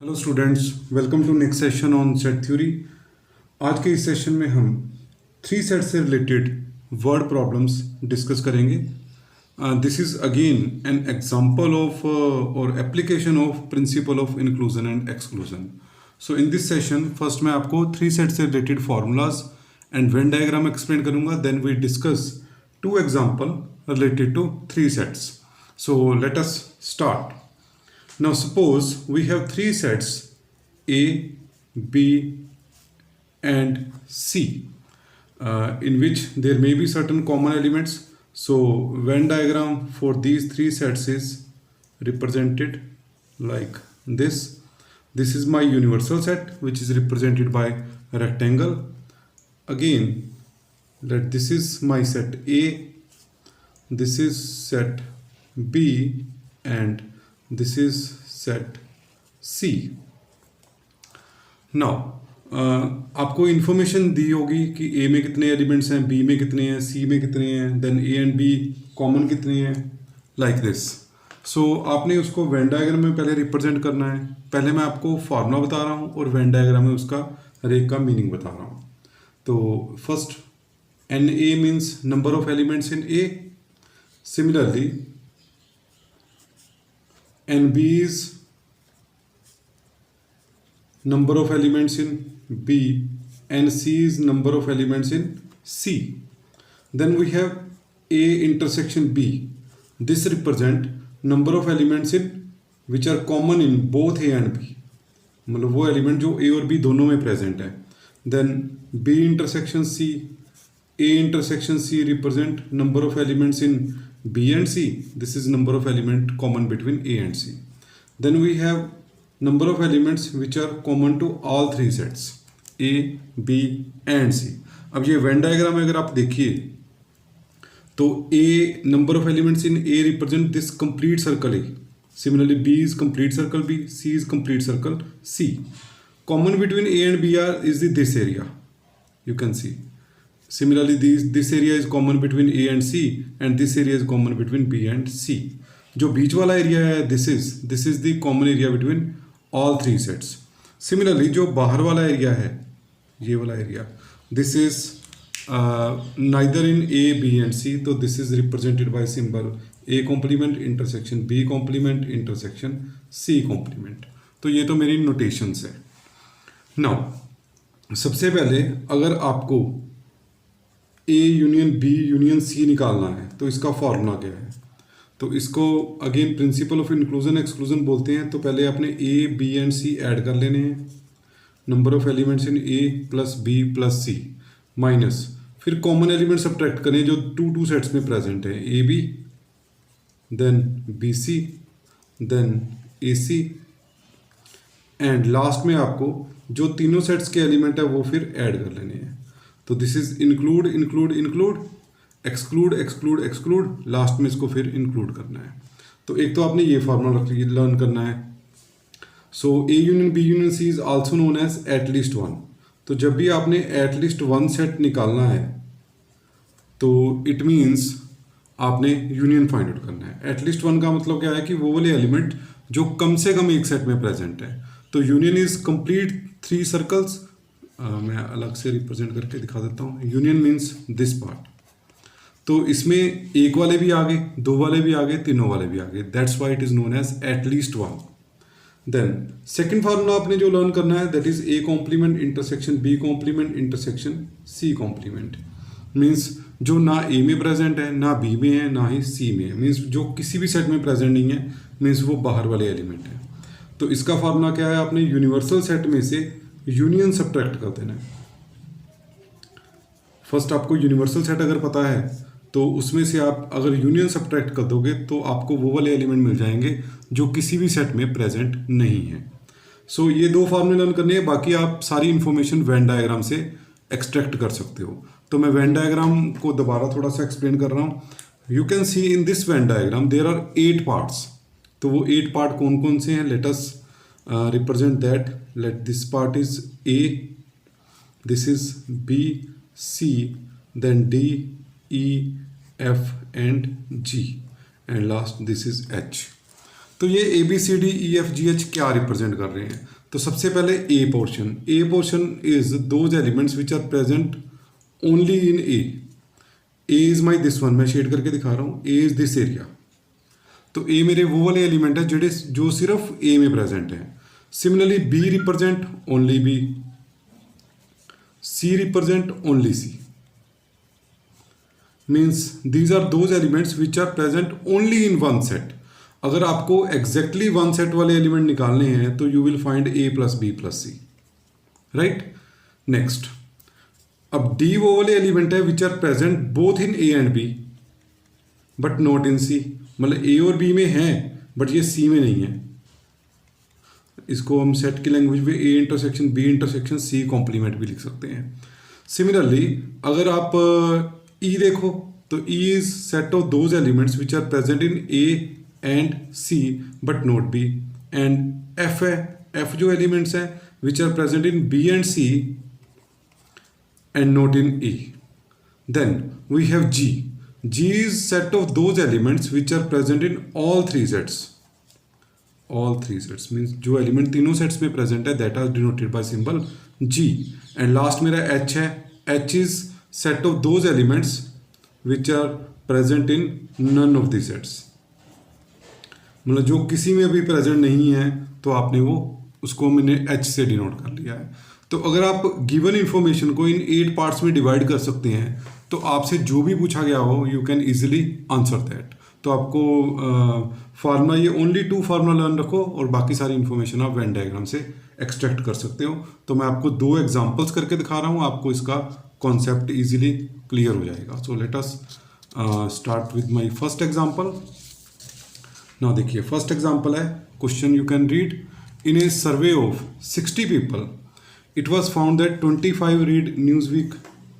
Hello students, welcome to next session on set theory. आज के इस सेशन में हम थ्री सेट से रिलेटेड वर्ड प्रॉब्लम्स डिस्कस करेंगे। This is again an example of और application of principle of inclusion and exclusion. So in this session first मैं आपको थ्री सेट से related formulas and venn diagram explain करूंगा, then we discuss two example related to three sets. So let us start. Now suppose we have three sets A, B and C in which there may be certain common elements. So Venn diagram for these three sets is represented like this. This is my universal set which is represented by a rectangle. Again, this is my set A, this is set B and this is set C. Now आपको information दी होगी कि A में कितने elements हैं, B में कितने हैं, C में कितने हैं, then A and B common कितने हैं, लाइक दिस। सो आपने उसको वेन डायग्राम में पहले रिप्रेजेंट करना है। पहले मैं आपको फार्मूला बता रहा हूँ और वेन डायग्राम में उसका हर एक का मीनिंग बता रहा हूँ। तो first NA means number of elements in A. Similarly NB is number of elements in B and C is number of elements in C. Then we have A intersection B. This represent number of elements in which are common in both A and B. मतलब वो element जो A और B दोनों में present है. Then B intersection C. A intersection C represent number of elements in B and C. This is number of element common between A and C. Then we have number of elements which are common to all three sets A, B and C. अब ये Venn diagram में अगर आप देखिए तो A number of elements in A represent this complete circle A. Similarly B is complete circle B, C is complete circle C. Common between A and B is this area. You can see. Similarly, this area is common between A and C, and this area is common between B and C. जो बीच वाला area है, this is the common area between all three sets. Similarly, जो बाहर वाला area है, ये वाला area, this is neither in A, B and C. तो this is represented by symbol A complement intersection B complement intersection C complement. तो ये तो मेरी notations है. Now, सबसे पहले अगर आपको A union B union C निकालना है तो इसका फॉर्मूला क्या है? तो इसको again principle of inclusion exclusion बोलते हैं। तो पहले आपने A, B and C add कर लेने हैं, number of elements in A plus B plus C minus, फिर कॉमन एलिमेंट सब्ट्रैक्ट करें जो टू सेट्स में प्रेजेंट है, AB then BC then AC and last में आपको जो तीनों सेट्स के एलिमेंट है वो फिर ऐड कर लेने हैं। तो this is include include include, exclude exclude exclude, last में इसको फिर इंक्लूड करना है। तो एक तो आपने ये फार्मूला लर्न करना है। So A union B union C is also known as at least one. तो जब भी आपने एटलीस्ट वन सेट निकालना है तो इट मीन्स आपने यूनियन फाइंड आउट करना है। एटलीस्ट वन का मतलब क्या है कि वो वाले एलिमेंट जो कम से कम एक सेट में प्रेजेंट है। तो union is complete three circles. मैं अलग से रिप्रेजेंट करके दिखा देता हूँ। Union means this part. तो इसमें एक वाले भी आ गए, दो वाले भी आ गए, तीनों वाले भी आ गए। That's why it is known as at least one. Then second formula आपने जो लर्न करना है that is A complement intersection B complement intersection C complement. Means जो ना A में प्रेजेंट है, ना B में है, ना ही C में है, मीन्स जो किसी भी सेट में प्रेजेंट नहीं है, मीन्स वो बाहर वाले एलिमेंट है। तो इसका फार्मूला क्या है? आपने यूनिवर्सल सेट में से यूनियन सब्ट्रैक्ट कर देना है। फर्स्ट आपको यूनिवर्सल सेट अगर पता है तो उसमें से आप अगर यूनियन सब्ट्रैक्ट कर दोगे तो आपको वो वाले एलिमेंट मिल जाएंगे जो किसी भी सेट में प्रेजेंट नहीं है। सो ये दो फार्मूले लर्न करने हैं, बाकी आप सारी इंफॉर्मेशन वेन डायग्राम से एक्सट्रैक्ट कर सकते हो। तो मैं वेन डायग्राम को दोबारा थोड़ा सा एक्सप्लेन कर रहा हूँ। You can see in this Venn diagram there are 8 parts. तो वो 8 पार्ट कौन कौन से हैं? Let us represent that. Let this part is A, this is B, C, then D, E, F and G and last this is H. तो ये A B C D E F G H क्या represent कर रहे हैं? तो सबसे पहले A portion is those elements which are present only in A is my this one, मैं शेड करके दिखा रहा हूँ, ए इज दिस एरिया। तो ए मेरे वो वाले एलिमेंट है जो सिर्फ ए में प्रेजेंट है। Similarly B represent only B, C represent only C, means these are those elements which are present only in one set. अगर आपको एग्जैक्टली वन सेट वाले एलिमेंट निकालने हैं तो you will find A plus B plus C, right. Next, अब D वो वाले element है which are present both in A and B but not in C, मतलब ए और बी में है बट ये सी में नहीं है। इसको हम सेट की लैंग्वेज में A intersection B intersection C complement भी लिख सकते हैं। सिमिलरली अगर आप ई देखो तो E is set of those elements which are present in A and C but not B, and F है, एफ जो एलिमेंट्स हैं which are present in B and C and not in A. Then we have G, G is set of those elements which are present in all three sets, all three sets means जो element तीनों sets में present है that are denoted bye symbol G. And last मेरा H है, H is set of those elements which are present in none of the sets, मतलब जो किसी में भी प्रेजेंट नहीं है तो आपने वो उसको मैंने एच से डिनोट कर लिया है। तो अगर आप गिवन इंफॉर्मेशन को इन 8 पार्ट्स में डिवाइड कर सकते हैं तो आपसे जो भी पूछा गया हो you can easily answer that. तो आपको फार्मूला ये ओनली 2 फार्मूला लर्न रखो और बाकी सारी इन्फॉर्मेशन आप वेन डायग्राम से एक्सट्रैक्ट कर सकते हो। तो मैं आपको 2 एग्जांपल्स करके दिखा रहा हूँ, आपको इसका कॉन्सेप्ट इजीली क्लियर हो जाएगा। सो let us start with my first example. Now देखिए फर्स्ट एग्जांपल है, question you can read. In A survey of 60 people it was found that 25 read Newsweek,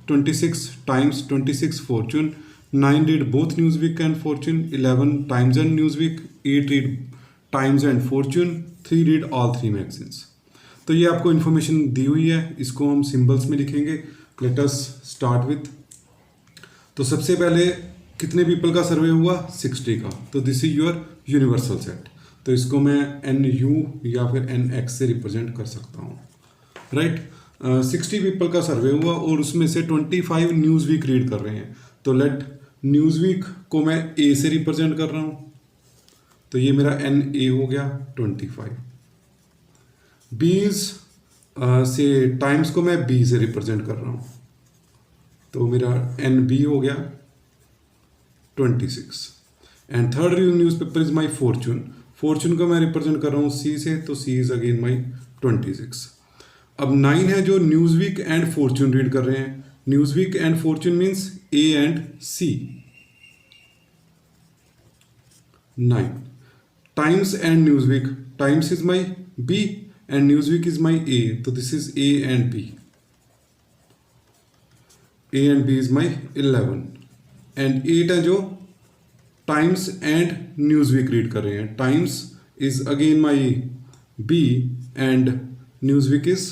26 Times, 26 Fortune, 9 read both Newsweek and Fortune, 11 Times and Newsweek, 8 read Times and Fortune, 3 read all 3 magazines। तो ये आपको information दी हुई है, इसको हम symbols में लिखेंगे। Late us start with, तो सबसे पहले कितने पीपल का सर्वे हुआ? 60 का। तो this is your universal set, तो इसको मैं NU या फिर NX से रिप्रेजेंट कर सकता हूँ, राइट। 60 पीपल का सर्वे हुआ और उसमें से 25 न्यूज़वीक रीड कर रहे हैं। तो लेट न्यूज़वीक को मैं A से रिप्रेजेंट कर रहा हूँ, तो ये मेरा NA हो गया 25। बीज से टाइम्स को मैं B से रिप्रेजेंट कर रहा हूँ, तो मेरा NB हो गया 26। And third newspaper is my Fortune, Fortune को मैं रिप्रेजेंट कर रहा हूँ C से, तो C इज अगेन माई 26। अब 9 है जो न्यूज़वीक एंड फॉर्चून रीड कर रहे हैं। Newsweek and Fortune means A and C। 9 times and Newsweek, times is my B and Newsweek is my A, तो this is A and B। A and B is my 11 and 8 है जो times and Newsweek read कर रहे हैं। Times is again my B and Newsweek is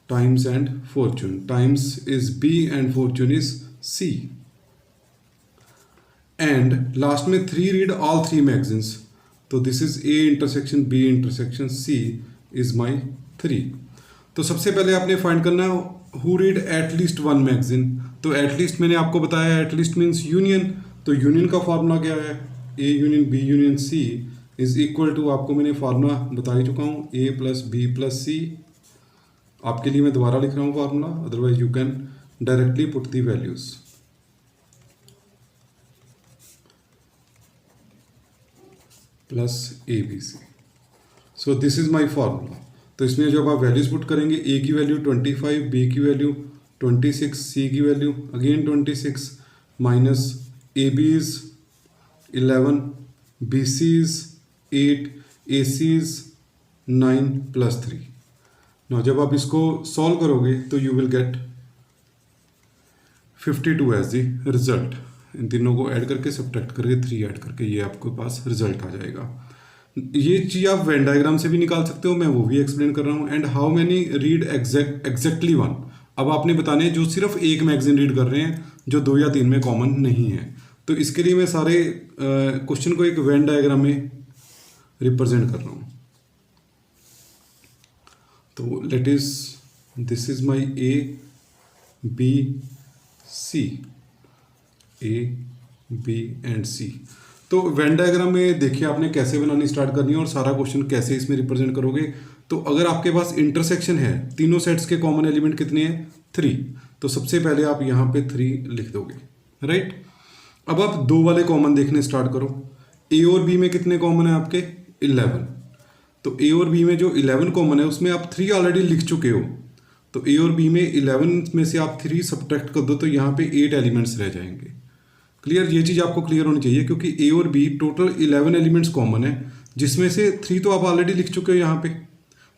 Times and Fortune. Times is B and Fortune is C. And last में 3 read all 3 magazines. तो this is A intersection B intersection C is my 3. तो सबसे पहले आपने find करना है who read at least 1 magazine. तो at least मैंने आपको बताया at least means union. तो union का फार्मूला क्या है? A union B union C is equal to, आपको मैंने फार्मूला बता ही चुका हूँ, A plus B plus C। आपके लिए मैं दोबारा लिख रहा हूँ formula, otherwise you can directly put the values. Plus ABC। So this is my formula. तो इसमें जब आप वैल्यूज पुट करेंगे, A की वैल्यू 25, B की वैल्यू 26, C की value again 26, minus AB is 11, BC is 8, AC is 9 plus 3। now जब आप इसको सॉल्व करोगे तो you will get 52 as the result. इन तीनों को ऐड करके सब्ट्रैक्ट करके 3 ऐड करके ये आपके पास रिजल्ट आ जाएगा। ये चीज़ आप वेन डायग्राम से भी निकाल सकते हो, मैं वो भी एक्सप्लेन कर रहा हूँ। And how many read exactly 1, अब आपने बताने जो सिर्फ एक मैगजीन रीड कर रहे हैं जो 2 या 3 में कॉमन नहीं है। तो इसके लिए मैं सारे क्वेश्चन को एक वेन डायग्राम में रिप्रेजेंट कर रहा हूँ। तो let is this is my A B C, A B and C. तो वेन डायग्राम में देखिए आपने कैसे बनानी स्टार्ट करनी है और सारा क्वेश्चन कैसे इसमें रिप्रेजेंट करोगे। तो अगर आपके पास इंटरसेक्शन है, तीनों सेट्स के कॉमन एलिमेंट कितने हैं? 3। तो सबसे पहले आप यहाँ पे 3 लिख दोगे, राइट। अब आप 2 वाले कॉमन देखने स्टार्ट करो। ए और बी में कितने कॉमन है आपके? 11। तो ए और बी में जो 11 कॉमन है उसमें आप 3 ऑलरेडी लिख चुके हो। तो ए और बी में 11 में से आप 3 सब्ट्रैक्ट कर दो तो यहाँ पे 8 एलिमेंट्स रह जाएंगे। क्लियर? ये चीज़ आपको क्लियर होनी चाहिए क्योंकि ए और बी टोटल 11 एलिमेंट्स कॉमन है, जिसमें से 3 तो आप ऑलरेडी लिख चुके हो यहाँ पे।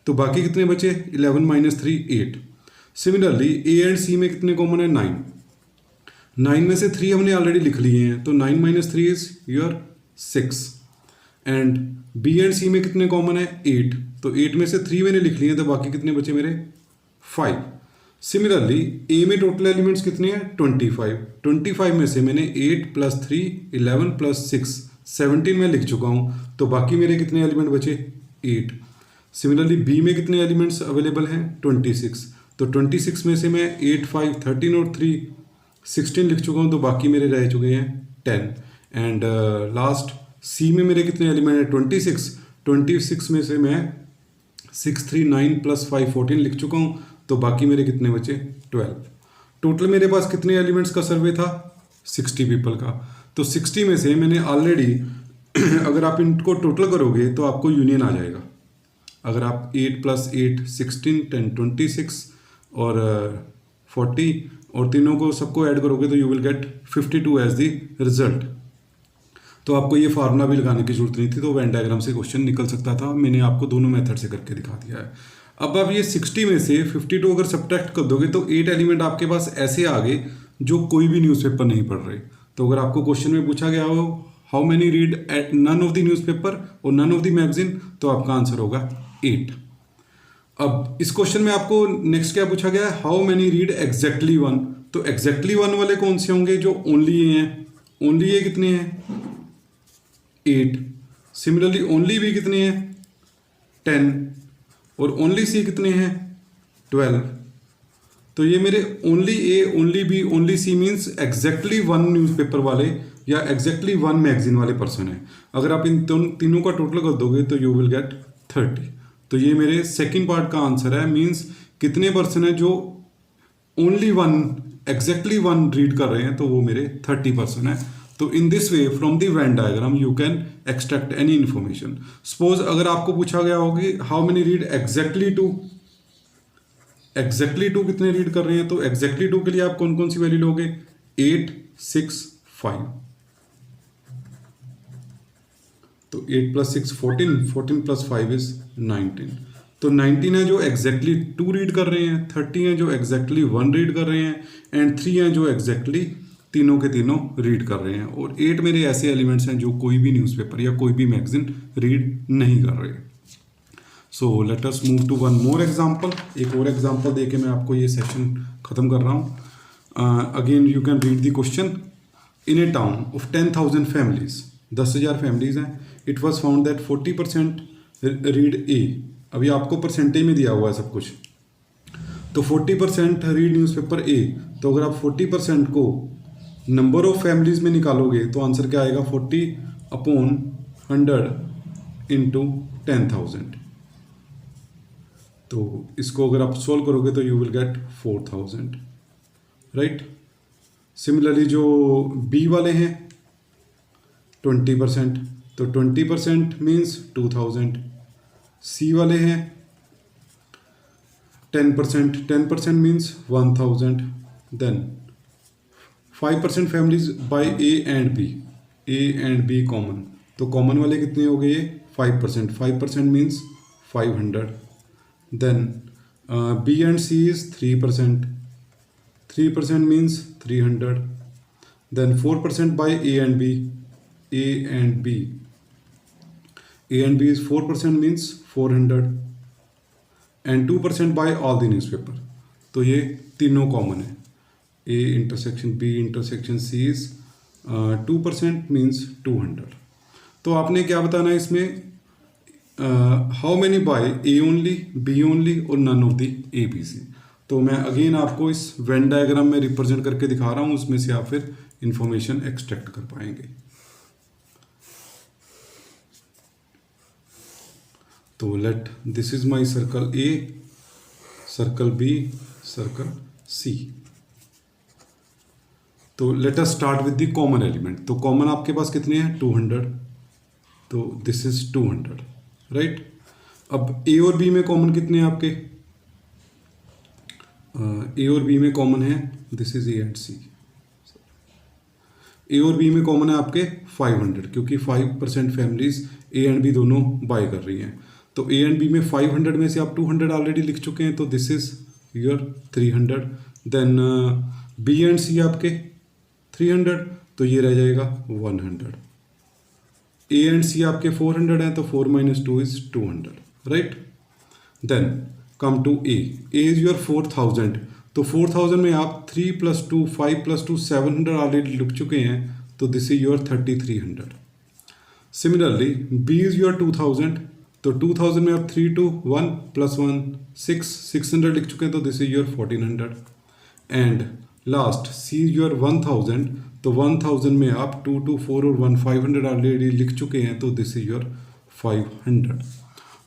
तो बाकी कितने बचे? 11 minus 3 8। Similarly A and C में कितने कॉमन है? 9। 9 में से 3 हमने ऑलरेडी लिख लिए हैं, तो 9 minus 3 is your 6। And B and C में कितने कॉमन है? 8। तो 8 में से 3 मैंने लिख लिए हैं, तो बाकी कितने बचे मेरे? 5। सिमिलरली ए में टोटल एलिमेंट्स कितने हैं? 25। 25 में से मैंने 8 प्लस 3 11 प्लस 6 17 में लिख चुका हूँ, तो बाकी मेरे कितने एलिमेंट बचे? 8। सिमिलरली बी में कितने एलिमेंट्स अवेलेबल हैं? 26। तो 26 में से मैं 8 5 13 और 3 16 लिख चुका हूँ, तो बाकी मेरे रह चुके हैं 10। एंड लास्ट सी में मेरे कितने एलिमेंट हैं? 26। 26 में से मैं 6 3 9 प्लस 5 14 लिख चुका हूँ, तो बाकी मेरे कितने बचे? 12। टोटल मेरे पास कितने एलिमेंट्स का सर्वे था? 60 पीपल का। तो 60 में से मैंने ऑलरेडी अगर आप इनको टोटल करोगे तो आपको यूनियन आ जाएगा। अगर आप 8 प्लस 8 16 10 26 और 40 और तीनों को सबको ऐड करोगे तो you will get 52 as the result. तो आपको ये फार्मूला भी लगाने की जरूरत नहीं थी, तो वेन डायग्राम से क्वेश्चन निकल सकता था। मैंने आपको दोनों मेथड से करके दिखा दिया है। अब आप ये 60 में से 52 अगर सब्ट्रैक्ट कर दोगे तो 8 एलिमेंट आपके पास ऐसे आ गए जो कोई भी न्यूज़पेपर नहीं पढ़ रहे। तो अगर आपको क्वेश्चन में पूछा गया हो how many read at none of the newspaper और नन ऑफ द मैगजीन, तो आपका आंसर होगा 8। अब इस क्वेश्चन में आपको नेक्स्ट क्या पूछा गया है? How many read exactly 1। तो एग्जैक्टली 1 वाले कौन से होंगे? जो ओनली ए हैं। ओनली ए कितने हैं? 8। सिमिलरली ओनली बी कितने हैं? 10। और ओनली सी कितने हैं? 12। तो ये मेरे only A, only B, only C means exactly 1 newspaper वाले या एग्जैक्टली 1 मैगजीन वाले पर्सन है। अगर आप इन तीनों का टोटल कर दोगे तो यू विल गेट 30। तो ये मेरे सेकंड पार्ट का आंसर है। मीन्स कितने पर्सन है जो ओनली 1 एग्जैक्टली 1 रीड कर रहे हैं, तो वो मेरे 30 पर्सन है। तो in this way from the Venn diagram you can extract any information. Suppose अगर आपको पूछा गया होगी how many read exactly 2, exactly 2 कितने रीड कर रहे हैं? तो एग्जैक्टली 2 के लिए आप कौन कौन सी वैल्यू लोगे? 8 6 5। तो 8 प्लस 6 14, 14 प्लस 5 इज 19। तो 19 है जो एग्जैक्टली 2 रीड कर रहे हैं, 30 है जो एग्जैक्टली 1 रीड कर रहे हैं, एंड 3 है जो एग्जैक्टली तीनों के तीनों रीड कर रहे हैं। और 8 मेरे ऐसे एलिमेंट्स हैं जो कोई भी न्यूज़पेपर या कोई भी मैगजीन रीड नहीं कर रहे। So let us move to one more example. एक और एग्जांपल देके मैं आपको ये सेशन ख़त्म कर रहा हूँ। Again you can read the question. In a town of 10,000 families, 10,000 families हैं, it was found that 40% read A. अभी आपको परसेंटेज में दिया हुआ है सब कुछ। तो 40% रीड न्यूज़पेपर ए। तो अगर आप 40% को नंबर ऑफ फैमिलीज में निकालोगे तो आंसर क्या आएगा? 40/100 इंटू 10,000। तो इसको अगर आप सोल्व करोगे तो you will gate 4,000, right. Similarly जो बी वाले हैं 20%, तो 20% मीन्स 2,000। सी वाले हैं 10%, 10% means 1,000। Then 5% families buy A and B, A and B common. तो कॉमन वाले कितने हो गए? 5%, 5% means 500। Then B and C is 3%, 3% means 300। Then 4% buy A and B, A and B, A and B is 4% means 400। And 2% buy all the newspaper. तो ये तीनों common है। A intersection B intersection C is 2% means 200। तो आपने क्या बताना है इसमें, how many buy A only, B only और none of the A B C. तो मैं अगेन आपको इस वेन डायग्राम में रिप्रेजेंट करके दिखा रहा हूँ, उसमें से आप फिर इंफॉर्मेशन एक्सट्रैक्ट कर पाएंगे। तो let this is my circle A, circle B, circle C. तो let us start with the common element. तो कॉमन आपके पास कितने हैं, 200। तो दिस इज 200, राइट। अब ए और बी में कॉमन कितने हैं आपके, ए और बी में कॉमन है, दिस इज ए एंड सी। ए और बी में कॉमन है आपके 500, क्योंकि 5% फैमिलीज ए एंड बी दोनों बाय कर रही हैं। तो ए एंड बी में 500 में से आप 200 ऑलरेडी लिख चुके हैं, तो this is your 300। Then B and C आपके 300, तो ये रह जाएगा 100। ए एंड सी आपके 400 हैं, तो 4 - 2 is 200, right. Then come to A is your 4000। तो 4000 में आप 3 + 2 5 + 2 700 ऑलरेडी लिख चुके हैं, तो this is your 3300। Similarly B is your 2000। तो 2000 में आप 3 2 1 + 1 6 600 लिख चुके हैं, तो this is your 1400। And last C is your 1000। तो 1000 में आप 2 2 4 और 1 500 ऑलरेडी लिख चुके हैं, तो दिस इज योर 500।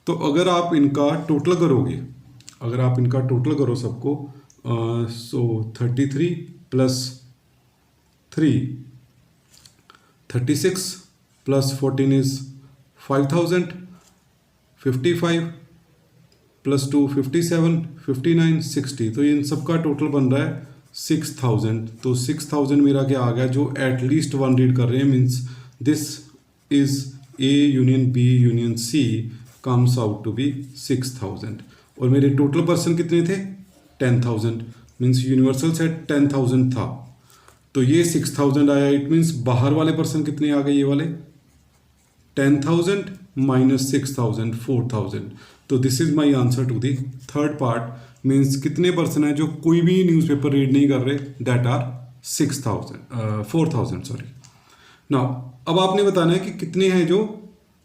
तो अगर आप इनका टोटल करोगे, अगर आप इनका टोटल करो सबको, सो 33 + 3 36 + 14 इज 5000, 55 + 2 57 59 60। तो इन सबका टोटल बन रहा है 6000। तो 6000 मेरा क्या आ गया, जो एटलीस्ट 1 रीड कर रहे हैं, means this is A union B union C comes out to be 6000। और मेरे टोटल पर्सन कितने थे, 10000, मीन्स यूनिवर्सल सेट 10000 था, तो ये 6000 आया। इट मीन्स बाहर वाले पर्सन कितने आ गए, ये वाले 10000 - 6000 4000। तो this is my answer to the third part. Means कितने पर्सन है जो कोई भी न्यूज़पेपर रीड नहीं कर रहे, दैट आर 4000 सॉरी। नाउ अब आपने बताना है कि कितने हैं जो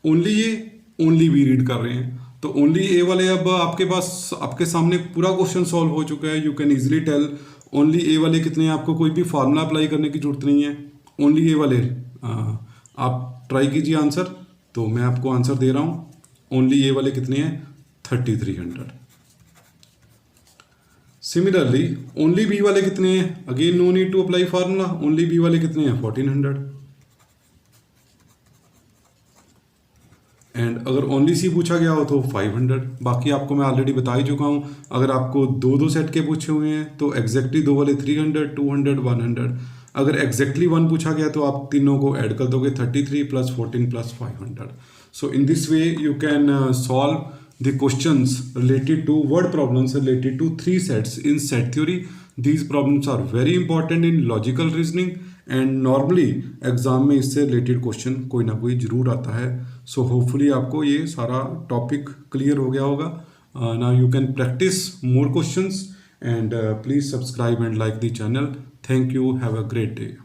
only A only B read कर रहे हैं। तो ओनली ए वाले, अब आपके पास आपके सामने पूरा क्वेश्चन सॉल्व हो चुका है, you can easily tell only A वाले कितने हैं। आपको कोई भी फार्मूला अप्लाई करने की जरूरत नहीं है, ओनली ए वाले आप ट्राई कीजिए आंसर। तो मैं आपको आंसर दे रहा हूँ, ओनली ए वाले कितने हैं, 3300। सिमिलरली ओनली बी वाले कितने हैं, again no need to apply formula, only B वाले कितने हैं, 1400। एंड अगर ओनली सी पूछा गया हो तो 500। बाकी आपको मैं ऑलरेडी बता ही चुका हूँ। अगर आपको दो सेट के पूछे हुए हैं तो एग्जैक्टली 2 वाले 300 200 100। अगर एग्जैक्टली 1 पूछा गया तो आप तीनों को ऐड कर दोगे, 33 + 14 + 500। सो in this way you can solve the questions related to word problems related to 3 sets in set theory. These problems are very important in logical reasoning and normally exam में इससे रिलेटेड क्वेश्चन कोई ना कोई जरूर आता है। So hopefully आपको ये सारा टॉपिक क्लियर हो गया होगा। Now you can practice more questions and please subscribe and like the channel. Thank you, have a great day.